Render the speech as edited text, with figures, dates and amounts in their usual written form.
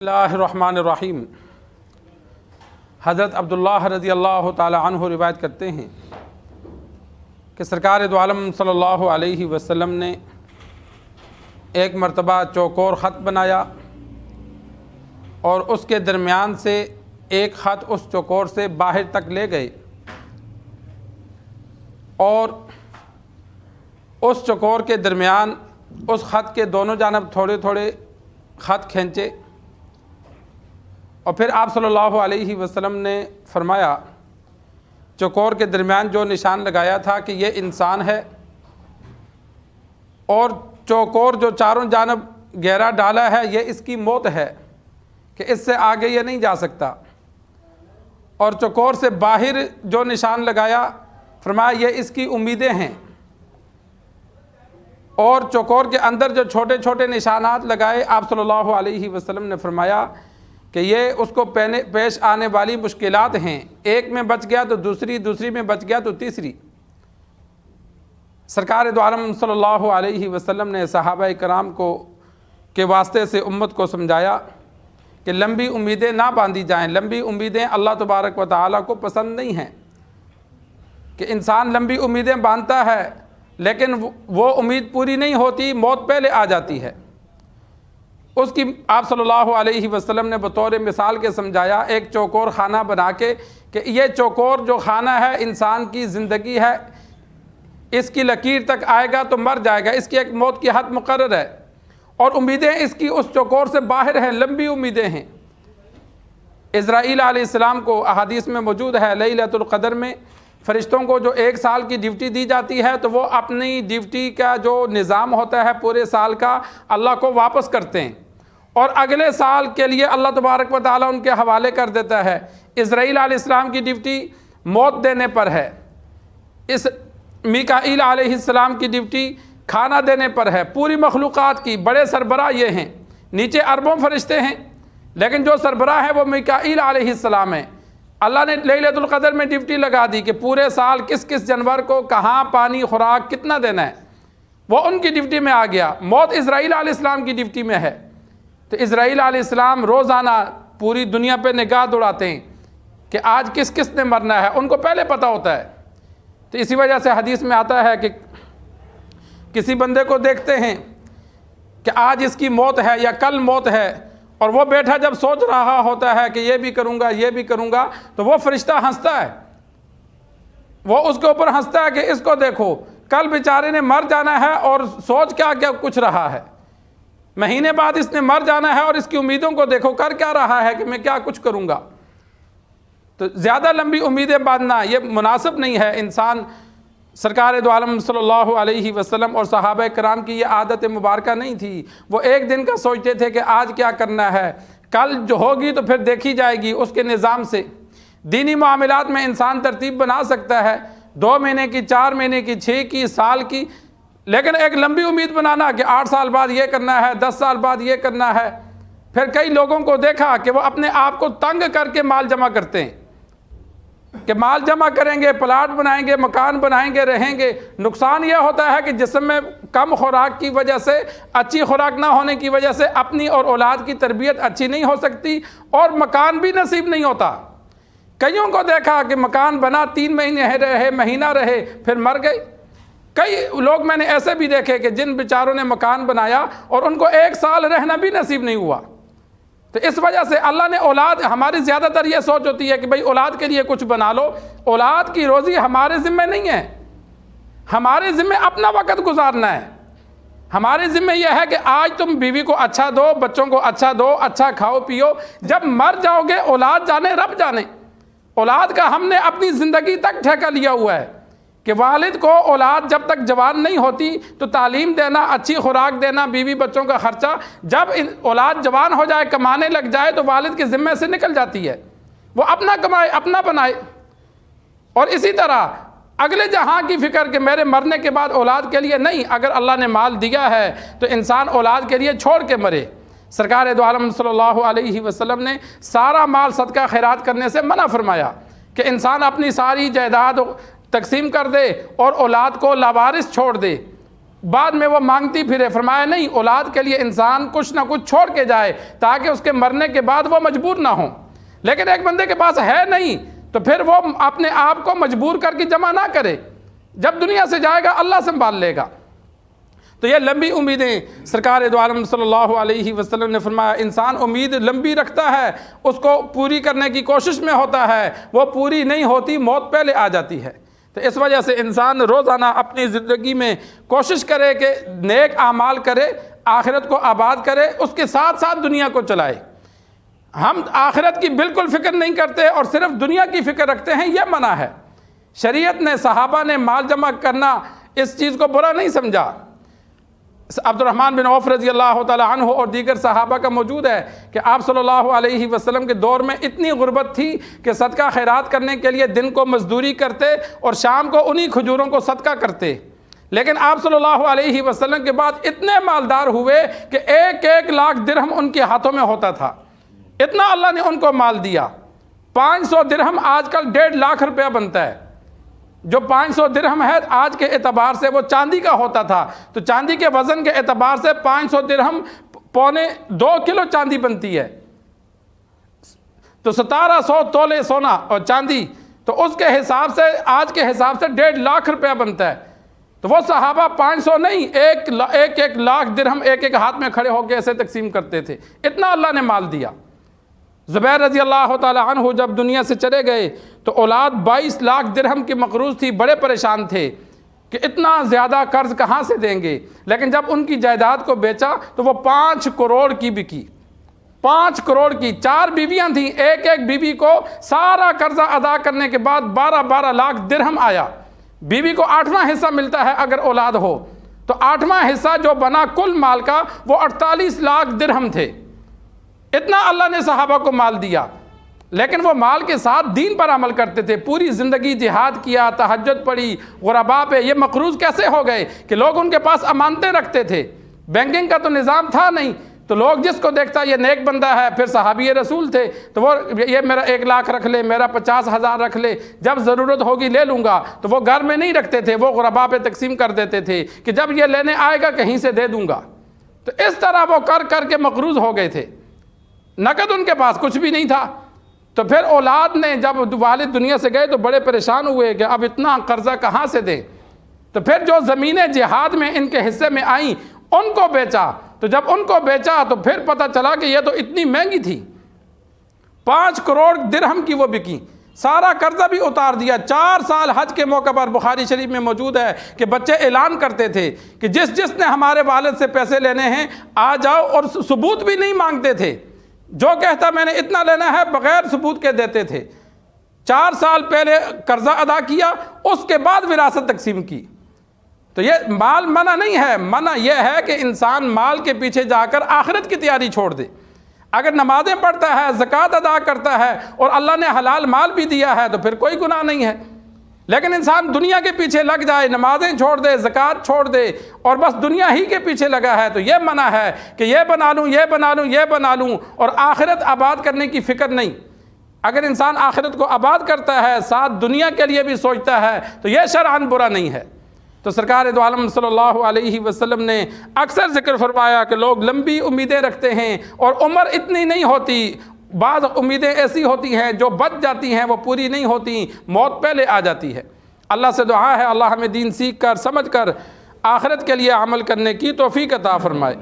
اللہ الرحمن الرحیم۔ حضرت عبداللہ رضی اللہ تعالی عنہ روایت کرتے ہیں کہ سرکار دو عالم صلی اللہ علیہ وسلم نے ایک مرتبہ چوکور خط بنایا اور اس کے درمیان سے ایک خط اس چوکور سے باہر تک لے گئے اور اس چوکور کے درمیان اس خط کے دونوں جانب تھوڑے تھوڑے خط کھینچے اور پھر آپ صلی اللہ علیہ وسلم نے فرمایا چوکور کے درمیان جو نشان لگایا تھا کہ یہ انسان ہے اور چوکور جو چاروں جانب گہرا ڈالا ہے یہ اس کی موت ہے کہ اس سے آگے یہ نہیں جا سکتا، اور چوکور سے باہر جو نشان لگایا فرمایا یہ اس کی امیدیں ہیں، اور چوکور کے اندر جو چھوٹے چھوٹے نشانات لگائے آپ صلی اللہ علیہ وسلم نے فرمایا کہ یہ اس کو پیش آنے والی مشکلات ہیں، ایک میں بچ گیا تو دوسری میں بچ گیا تو تیسری۔ سرکار دو عالم صلی اللہ علیہ وسلم نے صحابہ کرام کو کے واسطے سے امت کو سمجھایا کہ لمبی امیدیں نہ باندھی جائیں، لمبی امیدیں اللہ تبارک و تعالیٰ کو پسند نہیں ہیں، کہ انسان لمبی امیدیں باندھتا ہے لیکن وہ امید پوری نہیں ہوتی، موت پہلے آ جاتی ہے۔ اس کی آپ صلی اللہ علیہ وسلم نے بطور مثال کے سمجھایا ایک چوکور خانہ بنا کے کہ یہ چوکور جو خانہ ہے انسان کی زندگی ہے، اس کی لکیر تک آئے گا تو مر جائے گا، اس کی ایک موت کی حد مقرر ہے، اور امیدیں اس کی اس چوکور سے باہر ہیں، لمبی امیدیں ہیں۔ اسرائیل علیہ السلام کو احادیث میں موجود ہے لیلۃ القدر میں فرشتوں کو جو 1 سال کی ڈیوٹی دی جاتی ہے تو وہ اپنی ڈیوٹی کا جو نظام ہوتا ہے پورے سال کا اللہ کو واپس کرتے ہیں اور اگلے سال کے لیے اللہ تبارک و تعالیٰ ان کے حوالے کر دیتا ہے۔ اسرائیل علیہ السلام کی ڈیوٹی موت دینے پر ہے، اس میکائیل علیہ السلام کی ڈیوٹی کھانا دینے پر ہے۔ پوری مخلوقات کی بڑے سربراہ یہ ہیں، نیچے اربوں فرشتے ہیں لیکن جو سربراہ ہے وہ میکائیل علیہ السلام ہے۔ اللہ نے لیلۃ القدر میں ڈیوٹی لگا دی کہ پورے سال کس کس جانور کو کہاں پانی خوراک کتنا دینا ہے، وہ ان کی ڈیوٹی میں آ گیا۔ موت اسرائیل علیہ السلام کی ڈیوٹی میں ہے، تو اسرائیل علیہ السلام روزانہ پوری دنیا پہ نگاہ دوڑاتے ہیں کہ آج کس کس نے مرنا ہے، ان کو پہلے پتہ ہوتا ہے۔ تو اسی وجہ سے حدیث میں آتا ہے کہ کسی بندے کو دیکھتے ہیں کہ آج اس کی موت ہے یا کل موت ہے، اور وہ بیٹھا جب سوچ رہا ہوتا ہے کہ یہ بھی کروں گا یہ بھی کروں گا، تو وہ فرشتہ ہنستا ہے، وہ اس کے اوپر ہنستا ہے کہ اس کو دیکھو کل بیچارے نے مر جانا ہے اور سوچ کیا کیا کچھ رہا ہے، مہینے بعد اس نے مر جانا ہے اور اس کی امیدوں کو دیکھو کر کیا رہا ہے کہ میں کیا کچھ کروں گا۔ تو زیادہ لمبی امیدیں باندھنا یہ مناسب نہیں ہے۔ انسان سرکار دو عالم صلی اللہ علیہ وسلم اور صحابہ کرام کی یہ عادت مبارکہ نہیں تھی، وہ ایک دن کا سوچتے تھے کہ آج کیا کرنا ہے، کل جو ہوگی تو پھر دیکھی جائے گی۔ اس کے نظام سے دینی معاملات میں انسان ترتیب بنا سکتا ہے، 2 مہینے کی، 4 مہینے کی، 6 کی، سال کی، لیکن ایک لمبی امید بنانا کہ 8 سال بعد یہ کرنا ہے، 10 سال بعد یہ کرنا ہے۔ پھر کئی لوگوں کو دیکھا کہ وہ اپنے آپ کو تنگ کر کے مال جمع کرتے ہیں کہ مال جمع کریں گے، پلاٹ بنائیں گے، مکان بنائیں گے، رہیں گے۔ نقصان یہ ہوتا ہے کہ جسم میں کم خوراک کی وجہ سے، اچھی خوراک نہ ہونے کی وجہ سے اپنی اور اولاد کی تربیت اچھی نہیں ہو سکتی اور مکان بھی نصیب نہیں ہوتا۔ کئیوں کو دیکھا کہ مکان بنا 3 مہینے رہے، مہینہ رہے، پھر مر گئے۔ کئی لوگ میں نے ایسے بھی دیکھے کہ جن بیچاروں نے مکان بنایا اور ان کو 1 سال رہنا بھی نصیب نہیں ہوا۔ تو اس وجہ سے اللہ نے اولاد، ہماری زیادہ تر یہ سوچ ہوتی ہے کہ بھئی اولاد کے لیے کچھ بنا لو، اولاد کی روزی ہمارے ذمہ نہیں ہے، ہمارے ذمہ اپنا وقت گزارنا ہے۔ ہمارے ذمہ یہ ہے کہ آج تم بیوی کو اچھا دو، بچوں کو اچھا دو، اچھا کھاؤ پیو، جب مر جاؤ گے اولاد جانے رب جانے۔ اولاد کا ہم نے اپنی زندگی تک ٹھیکہ لیا ہوا ہے کہ والد کو اولاد جب تک جوان نہیں ہوتی تو تعلیم دینا، اچھی خوراک دینا، بیوی بچوں کا خرچہ، جب اولاد جوان ہو جائے، کمانے لگ جائے تو والد کے ذمے سے نکل جاتی ہے، وہ اپنا کمائے، اپنا بنائے۔ اور اسی طرح اگلے جہاں کی فکر کہ میرے مرنے کے بعد اولاد کے لیے نہیں، اگر اللہ نے مال دیا ہے تو انسان اولاد کے لیے چھوڑ کے مرے۔ سرکار دو عالم صلی اللہ علیہ وسلم نے سارا مال صدقہ خیرات کرنے سے منع فرمایا کہ انسان اپنی ساری جائیداد تقسیم کر دے اور اولاد کو لاوارث چھوڑ دے۔ بعد میں وہ مانگتی پھرے. فرمایا نہیں، اولاد کے لیے انسان کچھ نہ کچھ چھوڑ کے جائے تاکہ اس کے مرنے کے بعد وہ مجبور نہ ہوں. لیکن ایک بندے کے پاس ہے نہیں تو پھر وہ اپنے آپ کو مجبور کر کے جمع نہ کرے. جب دنیا سے جائے گا اللہ سنبھال لے گا. تو یہ لمبی امیدیں سرکار دو عالم صلی اللہ علیہ وسلم نے فرمایا انسان امید لمبی رکھتا ہے، اس کو پوری کرنے کی کوشش میں ہوتا ہے، وہ پوری نہیں ہوتی، موت پہلے آ جاتی ہے. تو اس وجہ سے انسان روزانہ اپنی زندگی میں کوشش کرے کہ نیک اعمال کرے، آخرت کو آباد کرے، اس کے ساتھ ساتھ دنیا کو چلائے. ہم آخرت کی بالکل فکر نہیں کرتے اور صرف دنیا کی فکر رکھتے ہیں، یہ منع ہے. شریعت نے، صحابہ نے مال جمع کرنا اس چیز کو برا نہیں سمجھا. عبد الرحمن بن عوف رضی اللہ تعالی عنہ اور دیگر صحابہ کا موجود ہے کہ آپ صلی اللہ علیہ وسلم کے دور میں اتنی غربت تھی کہ صدقہ خیرات کرنے کے لیے دن کو مزدوری کرتے اور شام کو انہی کھجوروں کو صدقہ کرتے. لیکن آپ صلی اللہ علیہ وسلم کے بعد اتنے مالدار ہوئے کہ 1 لاکھ درہم ان کے ہاتھوں میں ہوتا تھا. اتنا اللہ نے ان کو مال دیا. 500 درہم آج کل 1.5 لاکھ روپیہ بنتا ہے. جو 500 درہم ہے آج کے اعتبار سے وہ چاندی کا ہوتا تھا. تو چاندی کے وزن کے اعتبار سے 500 درہم 2.25 کلو چاندی بنتی ہے. تو 1700 تولے سونا اور چاندی، تو اس کے حساب سے آج کے حساب سے 1.5 لاکھ روپیہ بنتا ہے. تو وہ صحابہ 500 نہیں، 1 لاکھ درہم ایک ہاتھ میں کھڑے ہو کے ایسے تقسیم کرتے تھے. اتنا اللہ نے مال دیا. زبیر رضی اللہ تعالی عنہ جب دنیا سے چلے گئے تو اولاد 22 لاکھ درہم کی مقروض تھی. بڑے پریشان تھے کہ اتنا زیادہ قرض کہاں سے دیں گے. لیکن جب ان کی جائیداد کو بیچا تو وہ 5 کروڑ کی بکی. 5 کروڑ کی. 4 بیویاں تھیں، ایک بیوی کو سارا قرضہ ادا کرنے کے بعد 12 لاکھ درہم آیا. بیوی کو 8واں حصہ ملتا ہے اگر اولاد ہو. تو 8واں حصہ جو بنا کل مال کا وہ 48 لاکھ درہم تھے. اتنا اللہ نے صحابہ کو مال دیا. لیکن وہ مال کے ساتھ دین پر عمل کرتے تھے. پوری زندگی جہاد کیا، تہجد پڑھی، غرباء پہ. یہ مقروض کیسے ہو گئے کہ لوگ ان کے پاس امانتیں رکھتے تھے. بینکنگ کا تو نظام تھا نہیں، تو لوگ جس کو دیکھتا یہ نیک بندہ ہے. پھر صحابی رسول تھے تو وہ یہ میرا 1 لاکھ رکھ لے، میرا 50,000 رکھ لے، جب ضرورت ہوگی لے لوں گا. تو وہ گھر میں نہیں رکھتے تھے، وہ غرباء پہ تقسیم کر دیتے تھے کہ جب یہ لینے آئے گا کہیں سے دے دوں گا. تو اس طرح وہ کر کے مقروض ہو گئے تھے. نقد ان کے پاس کچھ بھی نہیں تھا. تو پھر اولاد نے جب والد دنیا سے گئے تو بڑے پریشان ہوئے کہ اب اتنا قرضہ کہاں سے دیں. تو پھر جو زمینیں جہاد میں ان کے حصے میں آئیں ان کو بیچا. تو جب ان کو بیچا تو پھر پتہ چلا کہ یہ تو اتنی مہنگی تھی. 5 کروڑ درہم کی وہ بکی. سارا قرضہ بھی اتار دیا. 4 سال حج کے موقع پر بخاری شریف میں موجود ہے کہ بچے اعلان کرتے تھے کہ جس نے ہمارے والد سے پیسے لینے ہیں آ جاؤ، اور ثبوت بھی نہیں مانگتے تھے. جو کہتا میں نے اتنا لینا ہے بغیر ثبوت کے دیتے تھے. 4 سال پہلے قرضہ ادا کیا، اس کے بعد وراثت تقسیم کی. تو یہ مال منع نہیں ہے. منع یہ ہے کہ انسان مال کے پیچھے جا کر آخرت کی تیاری چھوڑ دے. اگر نمازیں پڑھتا ہے، زکوٰۃ ادا کرتا ہے اور اللہ نے حلال مال بھی دیا ہے تو پھر کوئی گناہ نہیں ہے. لیکن انسان دنیا کے پیچھے لگ جائے، نمازیں چھوڑ دے، زکوٰۃ چھوڑ دے اور بس دنیا ہی کے پیچھے لگا ہے، تو یہ منع ہے کہ یہ بنا لوں، یہ بنا لوں، یہ بنا لوں، اور آخرت آباد کرنے کی فکر نہیں. اگر انسان آخرت کو آباد کرتا ہے، ساتھ دنیا کے لیے بھی سوچتا ہے، تو یہ شرعاً برا نہیں ہے. تو سرکار دو عالم صلی اللہ علیہ وسلم نے اکثر ذکر فرمایا کہ لوگ لمبی امیدیں رکھتے ہیں اور عمر اتنی نہیں ہوتی. بعض امیدیں ایسی ہوتی ہیں جو بچ جاتی ہیں، وہ پوری نہیں ہوتی، موت پہلے آ جاتی ہے. اللہ سے دعا ہے اللہ ہمیں دین سیکھ کر، سمجھ کر آخرت کے لیے عمل کرنے کی توفیق عطا فرمائے.